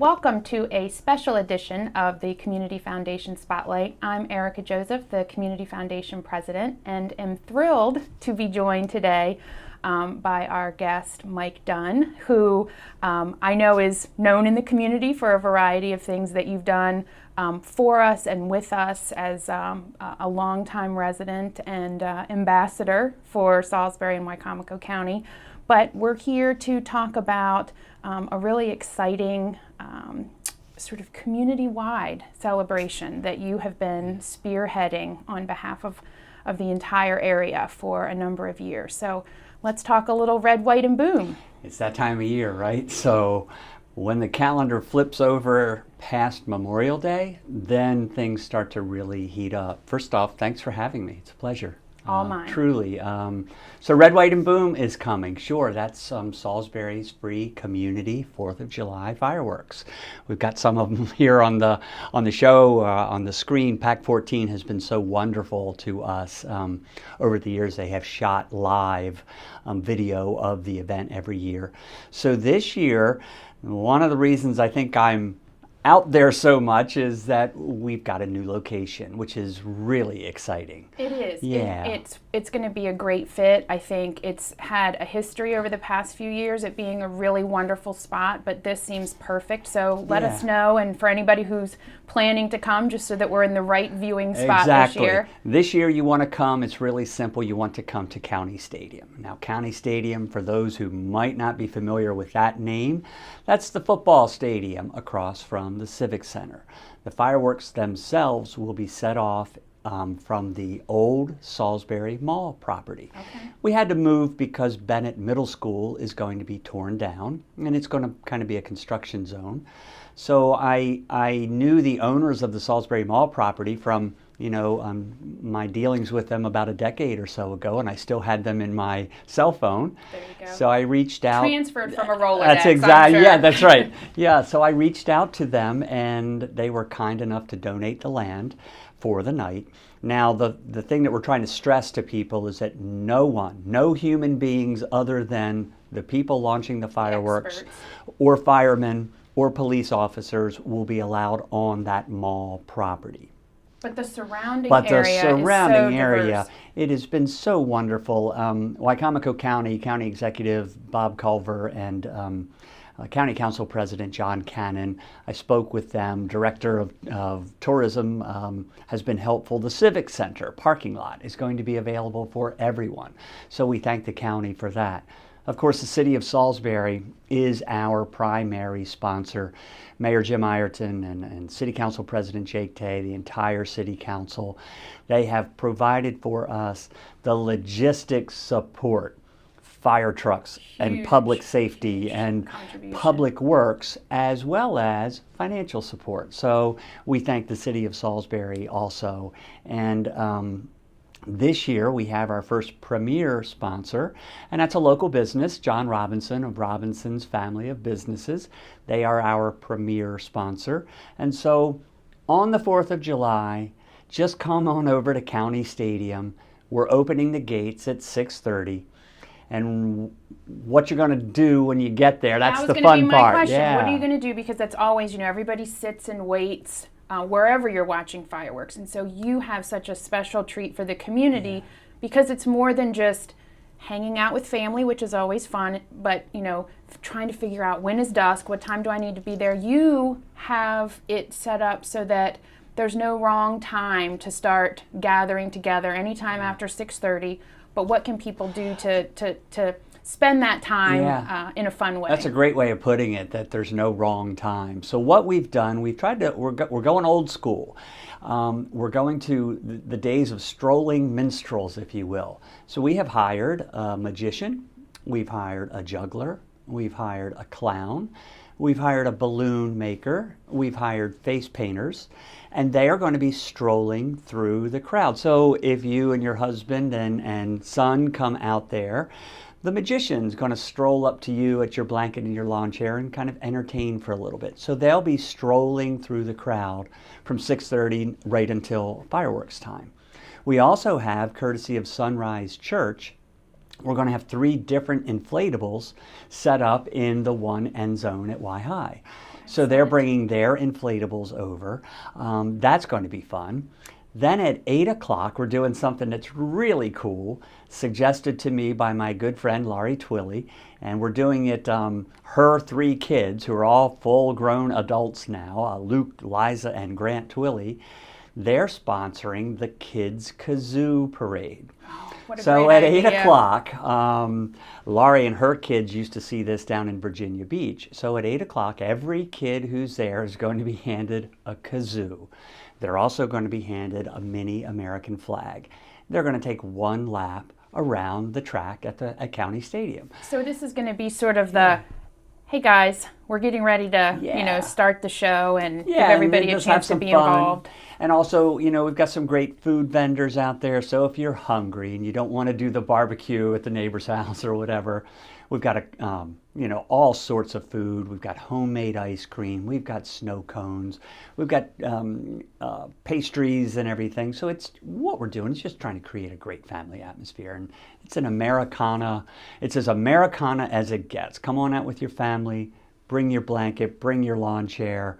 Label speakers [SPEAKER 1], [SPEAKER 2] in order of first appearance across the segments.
[SPEAKER 1] Welcome to a special edition of the Community Foundation Spotlight. I'm Erica Joseph, the Community Foundation President, and am thrilled to be joined today by our guest, Mike Dunn, who I know is known in the community for a variety of things that you've done for us and with us as a longtime resident and ambassador for Salisbury and Wicomico County. But we're here to talk about a really exciting sort of community-wide celebration that you have been spearheading on behalf of the entire area for a number of years. So let's talk a little red, white, and boom.
[SPEAKER 2] It's that time of year, right? So when the calendar flips over past Memorial Day, then things start to really heat up. First off, thanks for having me. It's a pleasure.
[SPEAKER 1] All mine.
[SPEAKER 2] Truly. So Red, White, and Boom is coming. Sure, that's Salisbury's free community 4th of July fireworks. We've got some of them here on the show, on the screen. Pac 14 has been so wonderful to us. Over the years, they have shot live video of the event every year. So this year, one of the reasons I think I'm out there so much is that we've got a new location, which is really exciting.
[SPEAKER 1] It is.
[SPEAKER 2] Yeah.
[SPEAKER 1] It's going to be a great fit. I think it's had a history over the past few years, it being a really wonderful spot, but this seems perfect. So let us know, and for anybody who's planning to come, just so that we're in the right viewing spot this year.
[SPEAKER 2] This year you want to come, it's really simple. You want to come to County Stadium. Now, County Stadium, for those who might not be familiar with that name, that's the football stadium across from the Civic Center. The fireworks themselves will be set off from the old Salisbury Mall property.
[SPEAKER 1] Okay.
[SPEAKER 2] We had to move because Bennett Middle School is going to be torn down, and it's going to kind of be a construction zone. So I knew the owners of the Salisbury Mall property from my dealings with them about a decade or so ago, and I still had them in my cell phone.
[SPEAKER 1] There you go.
[SPEAKER 2] So I reached out.
[SPEAKER 1] Transferred from a Rolodex.
[SPEAKER 2] That's exactly,
[SPEAKER 1] sure.
[SPEAKER 2] Yeah, that's right. Yeah, so I reached out to them, and they were kind enough to donate the land for the night. Now, the thing that we're trying to stress to people is that no human beings other than the people launching the fireworks or firemen or police officers will be allowed on that mall property.
[SPEAKER 1] But the surrounding area,
[SPEAKER 2] it has been so wonderful. Wicomico County Executive Bob Culver and County Council President John Cannon, I spoke with them. Director of Tourism has been helpful. The Civic Center parking lot is going to be available for everyone. So we thank the county for that. Of course, the City of Salisbury is our primary sponsor. Mayor Jim Ireton and City Council President Jake Tay, the entire City Council, they have provided for us the logistics support, fire trucks and public safety and public works, as well as financial support. So we thank the City of Salisbury also. And this year, we have our first premier sponsor, and that's a local business, John Robinson of Robinson's Family of Businesses. They are our premier sponsor. And so on the 4th of July, just come on over to County Stadium. We're opening the gates at 6:30. And what you're going to do when you get there, that's the fun part.
[SPEAKER 1] That was going to be my question. Yeah. What are you going to do? Because that's always, everybody sits and waits wherever you're watching fireworks. And so you have such a special treat for the community because it's more than just hanging out with family, which is always fun, but, trying to figure out when is dusk, what time do I need to be there. You have it set up so that there's no wrong time to start gathering together anytime after 6:30. But what can people do to spend that time in a fun way?
[SPEAKER 2] That's a great way of putting it, that there's no wrong time. So what we've done, we're going old school. We're going to the days of strolling minstrels, if you will. So we have hired a magician, we've hired a juggler, we've hired a clown, we've hired a balloon maker, we've hired face painters, and they are going to be strolling through the crowd. So if you and your husband and son come out there, the magician's going to stroll up to you at your blanket and your lawn chair and kind of entertain for a little bit. So they'll be strolling through the crowd from 6:30 right until fireworks time. We also have, courtesy of Sunrise Church, we're going to have 3 different inflatables set up in the one end zone at Y High. So they're bringing their inflatables over. That's going to be fun. Then at 8 o'clock, we're doing something that's really cool, suggested to me by my good friend Laurie Twilley. And we're doing it, her 3 kids, who are all full-grown adults now, Luke, Liza, and Grant Twilley, they're sponsoring the Kids Kazoo Parade. So at 8 o'clock, Laurie and her kids used to see this down in Virginia Beach. So at 8 o'clock, every kid who's there is going to be handed a kazoo. They're also going to be handed a mini American flag. They're going to take 1 lap around the track at County Stadium.
[SPEAKER 1] So this is going to be sort of the, hey guys, we're getting ready to, start the show and give everybody a chance to be involved.
[SPEAKER 2] And also, we've got some great food vendors out there. So if you're hungry and you don't want to do the barbecue at the neighbor's house or whatever, we've got all sorts of food. We've got homemade ice cream. We've got snow cones. We've got pastries and everything. So it's what we're doing is just trying to create a great family atmosphere. And it's an Americana. It's as Americana as it gets. Come on out with your family. Bring your blanket. Bring your lawn chair.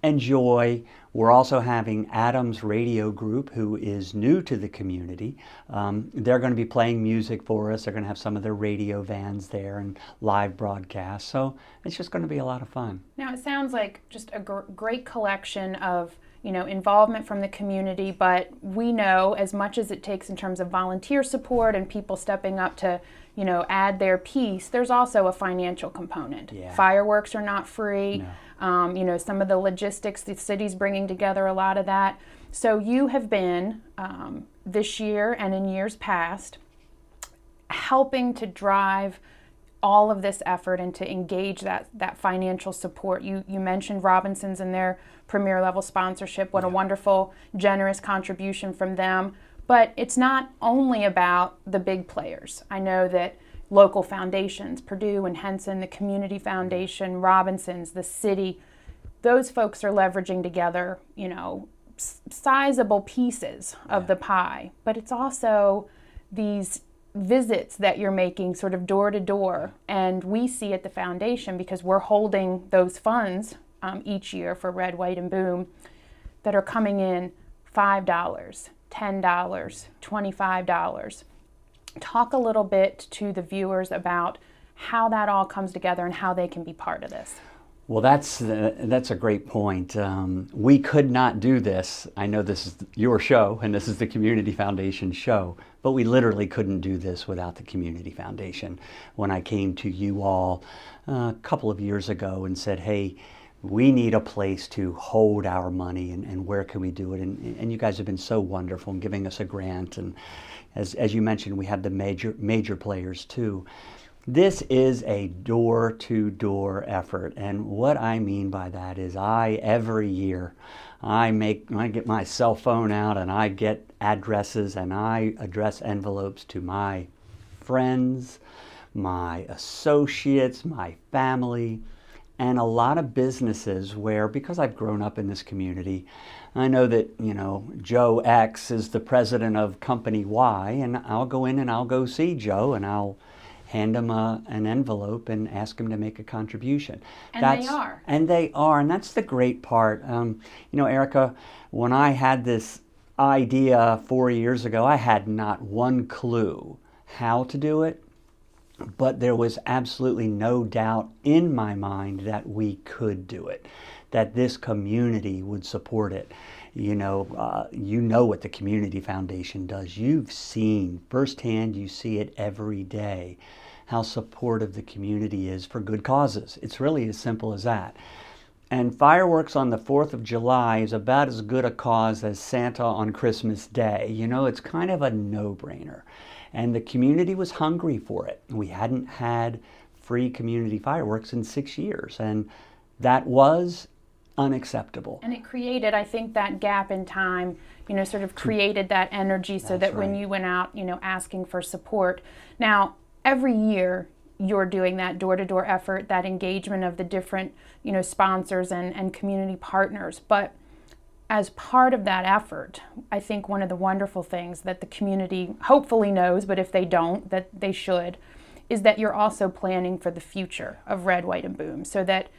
[SPEAKER 2] Enjoy. We're also having Adam's Radio Group, who is new to the community. They're going to be playing music for us. They're going to have some of their radio vans there and live broadcasts. So it's just going to be a lot of fun.
[SPEAKER 1] Now, it sounds like just a great collection of involvement from the community, but we know as much as it takes in terms of volunteer support and people stepping up to add their piece, there's also a financial component.
[SPEAKER 2] Yeah.
[SPEAKER 1] Fireworks are not free.
[SPEAKER 2] No.
[SPEAKER 1] Some of the logistics, the city's bringing together a lot of that. So you have been, this year and in years past, helping to drive all of this effort and to engage that financial support. You mentioned Robinson's and their premier level sponsorship. What a wonderful, generous contribution from them. But it's not only about the big players. I know that local foundations, Purdue and Henson, the Community Foundation, Robinson's, the city, those folks are leveraging together, sizable pieces of the pie. But it's also these visits that you're making sort of door to door. And we see at the foundation, because we're holding those funds each year for Red, White, and Boom, that are coming in $5, $10, $25. Talk a little bit to the viewers about how that all comes together and how they can be part of this.
[SPEAKER 2] Well, that's a great point. We could not do this. I know this is your show and this is the Community Foundation show, but we literally couldn't do this without the Community Foundation. When I came to you all a couple of years ago and said, hey, we need a place to hold our money and where can we do it? And you guys have been so wonderful in giving us a grant. And as you mentioned, we have the major players too. This is a door-to-door effort, and what I mean by that is every year I get my cell phone out and I get addresses and I address envelopes to my friends, my associates, my family, and a lot of businesses where, because I've grown up in this community, I know that, Joe X is the president of company Y, and I'll go in and I'll go see Joe and I'll hand him an envelope and ask him to make a contribution.
[SPEAKER 1] And they are.
[SPEAKER 2] And they are, and that's the great part. Erica, when I had this idea 4 years ago, I had not one clue how to do it, but there was absolutely no doubt in my mind that we could do it, that this community would support it. You know what the Community Foundation does. You've seen firsthand, you see it every day, how supportive the community is for good causes. It's really as simple as that. And fireworks on the 4th of July is about as good a cause as Santa on Christmas Day. It's kind of a no-brainer. And the community was hungry for it. We hadn't had free community fireworks in 6 years, and that was unacceptable.
[SPEAKER 1] And it created, I think, that gap in time, sort of created that energy so that when you went out, asking for support. Now, every year you're doing that door-to-door effort, that engagement of the different, sponsors and community partners. But as part of that effort, I think one of the wonderful things that the community hopefully knows, but if they don't, that they should, is that you're also planning for the future of Red, White, and Boom, so that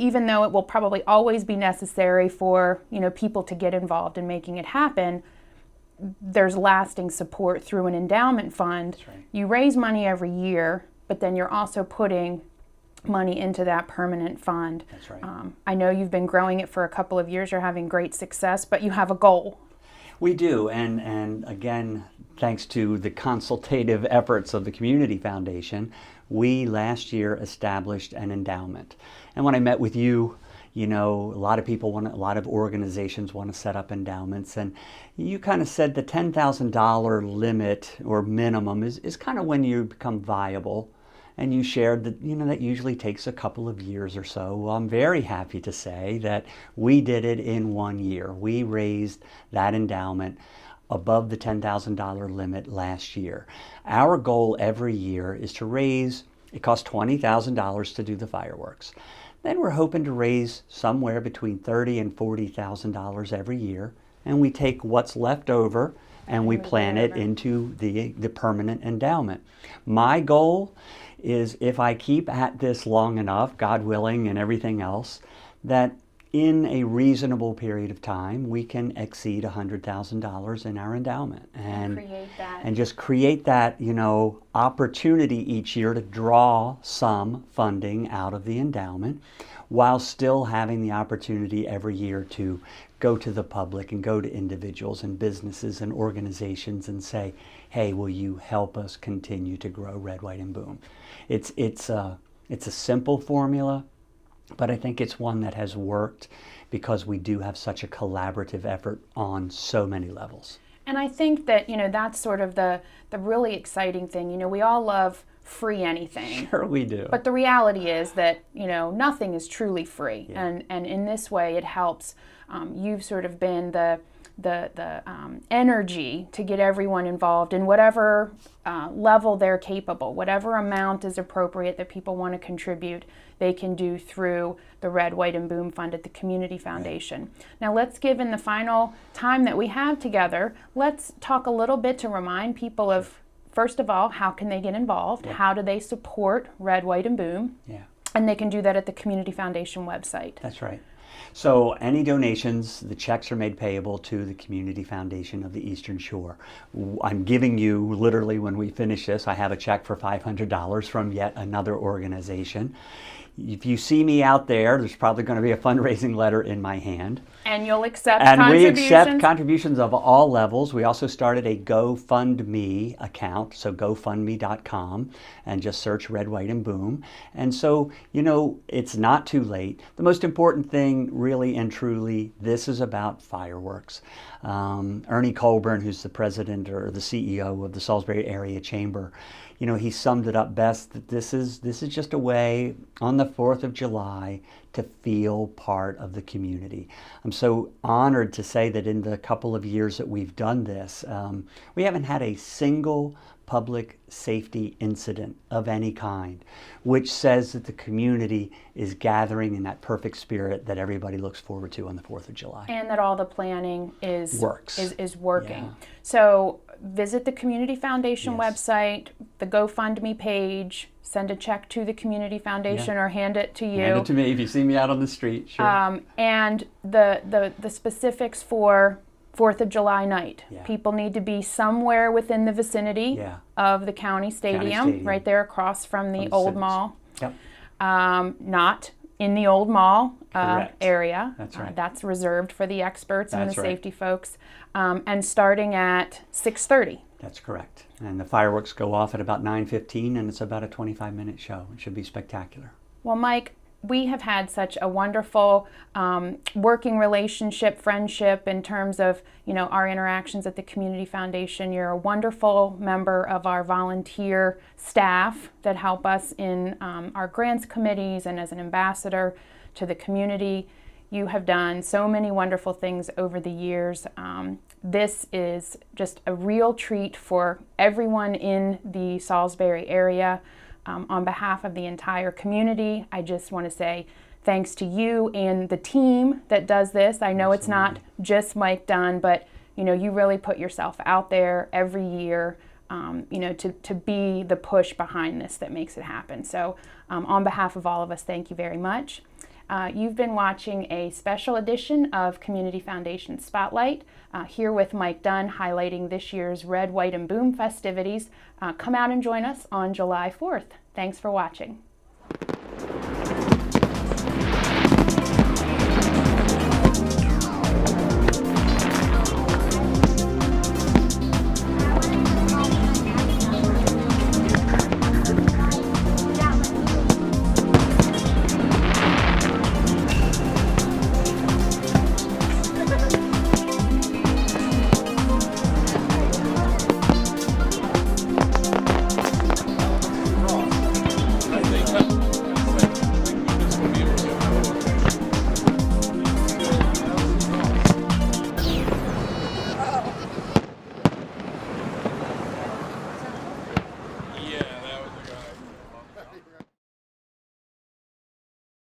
[SPEAKER 1] even though it will probably always be necessary for, people to get involved in making it happen, there's lasting support through an endowment fund.
[SPEAKER 2] That's right.
[SPEAKER 1] You raise money every year, but then you're also putting money into that permanent fund.
[SPEAKER 2] That's right.
[SPEAKER 1] I know you've been growing it for a couple of years. You're having great success, but you have a goal.
[SPEAKER 2] We do, and again, thanks to the consultative efforts of the Community Foundation, we last year established an endowment. And when I met with you, a lot of organizations want to set up endowments, and you kind of said the $10,000 limit or minimum is kind of when you become viable. And you shared that, that usually takes a couple of years or so. Well, I'm very happy to say that we did it in 1 year. We raised that endowment above the $10,000 limit last year. Our goal every year is to raise, it costs $20,000 to do the fireworks. Then we're hoping to raise somewhere between $30,000 and $40,000 every year. And we take what's left over and we plan it into the permanent endowment. My goal is, if I keep at this long enough, God willing and everything else, that in a reasonable period of time we can exceed $100,000 in our endowment and just create that opportunity each year to draw some funding out of the endowment, while still having the opportunity every year to go to the public and go to individuals and businesses and organizations and say, hey, will you help us continue to grow Red, White, and Boom? It's a simple formula, but I think it's one that has worked because we do have such a collaborative effort on so many levels.
[SPEAKER 1] And I think that, that's sort of the really exciting thing. We all love free anything.
[SPEAKER 2] Sure we do.
[SPEAKER 1] But the reality is that, nothing is truly free.
[SPEAKER 2] Yeah.
[SPEAKER 1] And in this way it helps. You've sort of been the energy to get everyone involved in whatever level they're capable, whatever amount is appropriate that people want to contribute, they can do through the Red, White, and Boom Fund at the Community Foundation. Right. Now let's give, in the final time that we have together, let's talk a little bit to remind people of, first of all, how can they get involved?
[SPEAKER 2] Yeah.
[SPEAKER 1] How do they support Red, White, and Boom?
[SPEAKER 2] Yeah.
[SPEAKER 1] And they can do that at the Community Foundation website.
[SPEAKER 2] That's right. So any donations, the checks are made payable to the Community Foundation of the Eastern Shore. I'm giving you, literally when we finish this, I have a check for $500 from yet another organization. If you see me out there's probably going to be a fundraising letter in my hand.
[SPEAKER 1] And you'll accept
[SPEAKER 2] contributions? We accept
[SPEAKER 1] contributions?
[SPEAKER 2] Contributions of all levels. We also started a GoFundMe account, so GoFundMe.com, and just search Red, White, and Boom. And so, it's not too late. The most important thing, really and truly, this is about fireworks. Ernie Colburn, who's the president or the CEO of the Salisbury Area Chamber, he summed it up best that this is just a way on the 4th of July to feel part of the community. I'm so honored to say that in the couple of years that we've done this, we haven't had a single public safety incident of any kind, which says that the community is gathering in that perfect spirit that everybody looks forward to on the 4th of July.
[SPEAKER 1] And that all the planning is working.
[SPEAKER 2] Yeah.
[SPEAKER 1] So visit the Community Foundation
[SPEAKER 2] Yes.
[SPEAKER 1] website, the GoFundMe page, send a check to the Community Foundation or hand it to you.
[SPEAKER 2] Hand it to me if you see me out on the street, sure.
[SPEAKER 1] And the specifics for 4th of July night.
[SPEAKER 2] Yeah.
[SPEAKER 1] People need to be somewhere within the vicinity of the county stadium, right there across from the old mall.
[SPEAKER 2] Yep.
[SPEAKER 1] Not in the old mall area.
[SPEAKER 2] That's right.
[SPEAKER 1] That's reserved for the experts and
[SPEAKER 2] That's
[SPEAKER 1] the
[SPEAKER 2] right.
[SPEAKER 1] safety folks. And starting at 6:30.
[SPEAKER 2] That's correct. And the fireworks go off at about 9:15, and it's about a 25-minute show. It should be spectacular.
[SPEAKER 1] Well, Mike, we have had such a wonderful working relationship, friendship in terms of, our interactions at the Community Foundation. You're a wonderful member of our volunteer staff that help us in our grants committees and as an ambassador to the community. You have done so many wonderful things over the years. This is just a real treat for everyone in the Salisbury area. On behalf of the entire community, I just want to say thanks to you and the team that does this. I know It's not just Mike Dunn, but you really put yourself out there every year, to be the push behind this that makes it happen. So on behalf of all of us, thank you very much. You've been watching a special edition of Community Foundation Spotlight, here with Mike Dunn highlighting this year's Red, White, and Boom festivities. Come out and join us on July 4th. Thanks for watching.